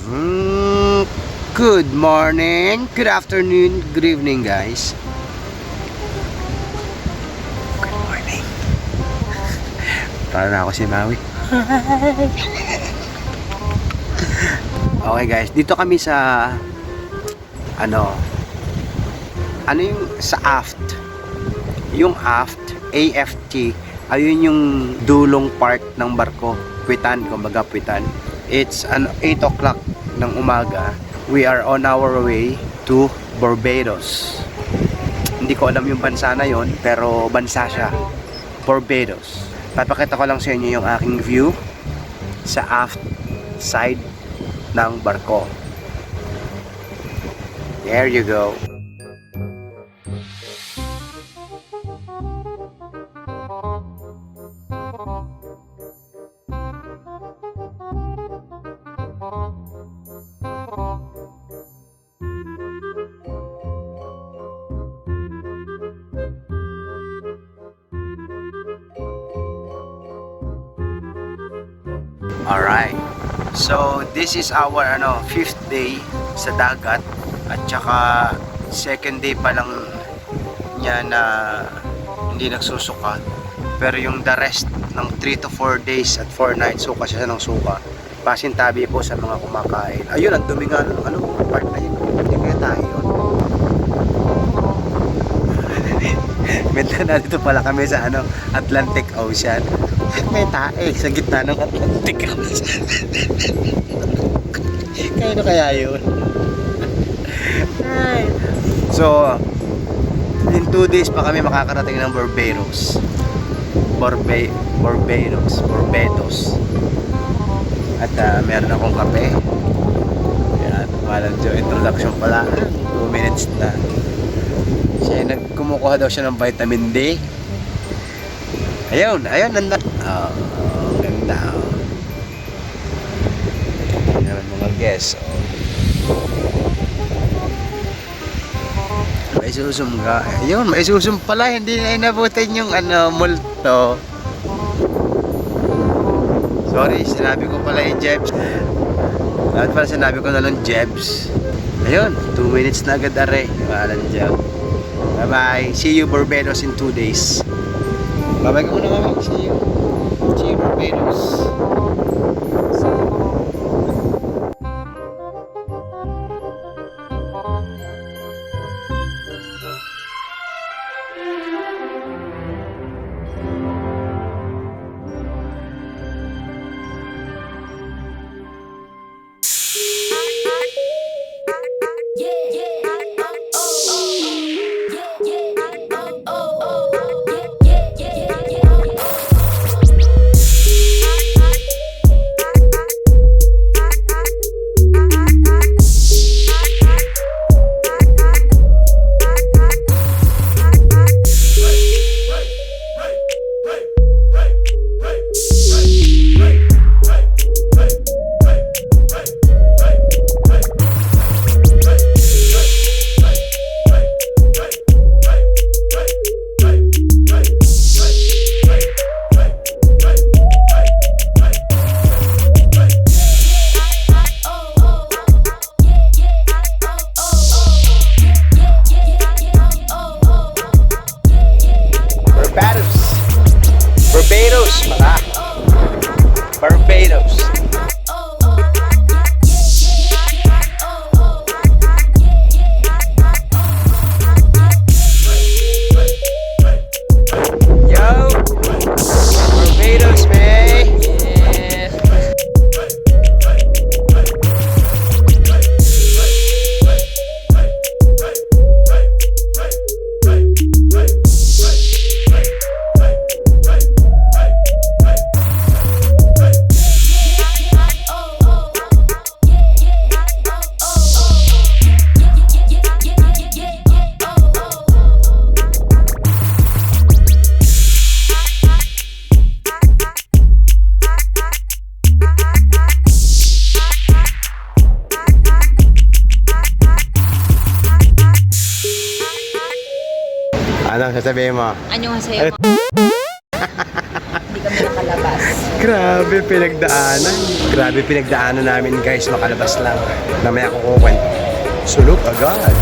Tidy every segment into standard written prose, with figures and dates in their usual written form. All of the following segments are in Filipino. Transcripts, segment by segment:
Good morning, good afternoon, good evening guys. Good morning. Para na ako si Maui. Okay guys, dito kami sa ano yung sa aft. Yung aft, AFT, ayun yung dulong part ng barko. Kwitan, kumbaga kwitan. It's 8 o'clock ng umaga. We are on our way to Barbados. Hindi ko alam yung bansa na yon, pero bansa siya, Barbados. Papakita ko lang sa inyo yung aking view sa aft side ng barko. There you go. Alright, so this is our 5th day sa dagat at saka second day pa lang niya na hindi nagsusuka, pero yung the rest ng 3 to 4 days at 4 nights suka siya ng suka. Pasintabi po sa mga kumakain. Ayun, ang dumi nga part na yun, hindi kaya tayo yun. Medyo dito pala kami sa Atlantic Ocean. May tae sa gitna ng Atlantic Ocean. Kaya kaya yun? So, in 2 days pa kami makakarating ng Barbados. Barbados. At meron akong kape. Yan, walang introduction pala. 2 minutes na. Siya kumukuha daw siya ng vitamin D. Ayun, nanda. Ganda. Yan mga guests. May susum ka. Ayun, may susum pala. Hindi na inabutin yung multo. Sorry, sinabi ko pala yung Jebs. Dapat pala sinabi ko na lang Jebs. Ayun, 2 minutes na agad are. Walang job. Bye-bye. See you Barbados in 2 days. Bye-bye ka muna kami. See you Barbados. Barbados. Yo, Barbados, man. Yeah. Anong sasabihin mo? Anong sasabihin mo? Hindi kami nakalabas. Grabe pinagdaanan. Grabe pinagdaanan namin guys, makalabas lang. Namaya ko kukwento. Sulok agad.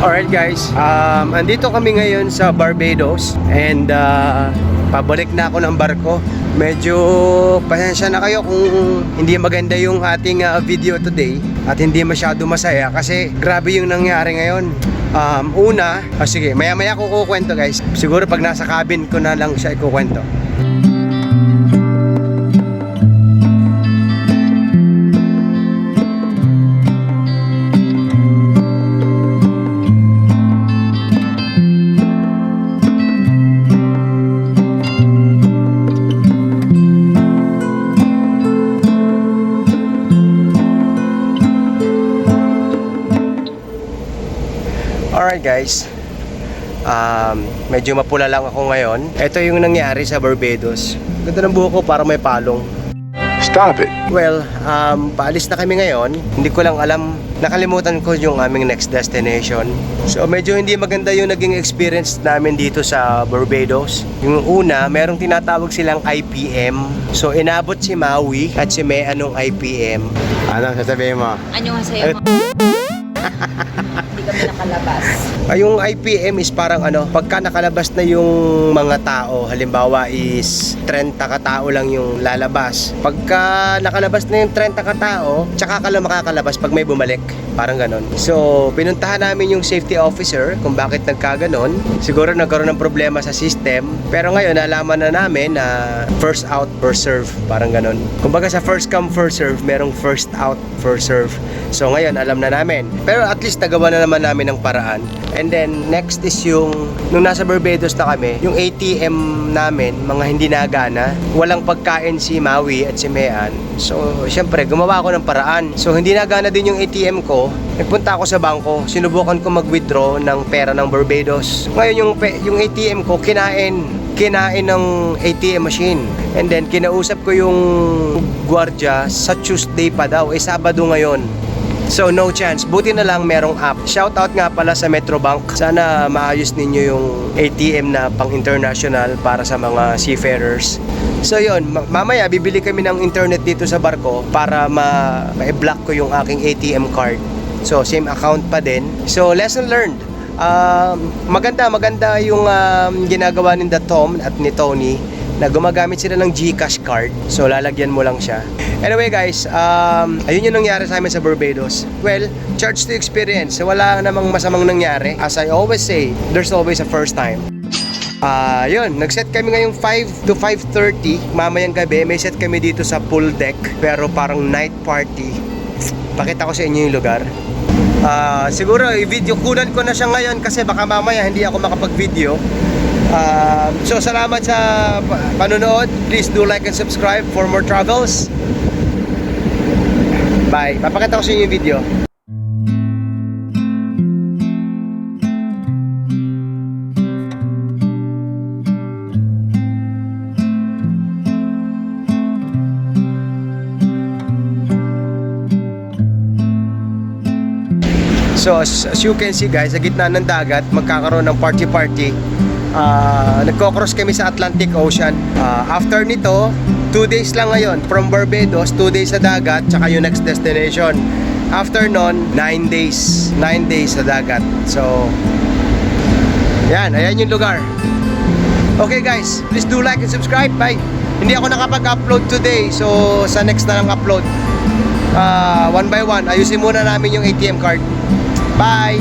Alright guys, andito kami ngayon sa Barbados and pabalik na ako ng barko. Medyo pasensya na kayo kung hindi maganda yung ating video today at hindi masyado masaya kasi grabe yung nangyari ngayon. Sige, maya maya ko kukwento guys. Siguro pag nasa cabin ko na lang siya ikukwento. Alright guys, medyo mapula lang ako ngayon. Ito yung nangyari sa Barbados. Ganda ng buhok ko, parang may palong. Stop it. Well, paalis na kami ngayon. Hindi ko lang alam, nakalimutan ko yung aming next destination. So medyo hindi maganda yung naging experience namin dito sa Barbados. Yung una, merong tinatawag silang IPM. So inabot si Maui at si Mea nung IPM. Ano sasabihin mo? Ano nga sa'yo? Hindi kami nakalabas. Yung IPM is parang pagka nakalabas na yung mga tao, halimbawa is 30 katao lang yung lalabas. Pagka nakalabas na yung 30 katao, tsaka ka lang makakalabas pag may bumalik. Parang ganon. So, pinuntahan namin yung safety officer kung bakit nagkaganon. Siguro nagkaroon ng problema sa system. Pero ngayon, nalaman na namin na first out, first serve. Parang ganon. Kumbaga sa first come, first serve, merong first out, first serve. So ngayon, alam na namin. Pero at least nagawa na naman namin ng paraan. And then, next is nung nasa Barbados na kami, yung ATM namin, mga hindi nagana. Walang pagkain si Maui at si Mean. So, syempre, gumawa ako ng paraan. So, hindi nagana din yung ATM ko. Nagpunta ako sa bangko. Sinubukan ko mag-withdraw ng pera ng Barbados. Ngayon, yung ATM ko, kinain ng ATM machine. And then, kinausap ko yung gwardiya sa Tuesday pa daw. Sabado ngayon. So no chance, buti na lang merong app. Shoutout nga pala sa Metrobank. Sana maayos ninyo yung ATM na pang international para sa mga seafarers. So yun, mamaya bibili kami ng internet dito sa barko para ma-block ko yung aking ATM card. So same account pa din. So lesson learned. Maganda yung ginagawa ni Tom at ni Tony na gumagamit sila ng GCash card. So lalagyan mo lang siya. Anyway guys, ayun yung nangyari sa amin sa Barbados. Well, charge to experience. So wala namang masamang nangyari. As I always say, there's always a first time. Yun, nag-set kami ngayong 5 to 5:30 mamayang gabi. May set kami dito sa pool deck, pero parang night party. Pakita ko sa inyo yung lugar. Siguro i-video kunan ko na siya ngayon kasi baka mamaya hindi ako makapag-video. So salamat sa panonood. Please do like and subscribe for more travels. Bye. Papakita ko sa inyo yung video. So as you can see guys, sa gitna ng dagat, magkakaroon ng party. Nagko-cross kami sa Atlantic Ocean. After nito, 2 days lang ngayon. From Barbados, 2 days sa dagat, tsaka yung next destination. After nun, 9 days. 9 days sa dagat. So, ayan yung lugar. Okay guys, please do like and subscribe. Bye! Hindi ako nakapag-upload today, so sa next na lang upload. One by one, ayusin muna namin yung ATM card. Bye!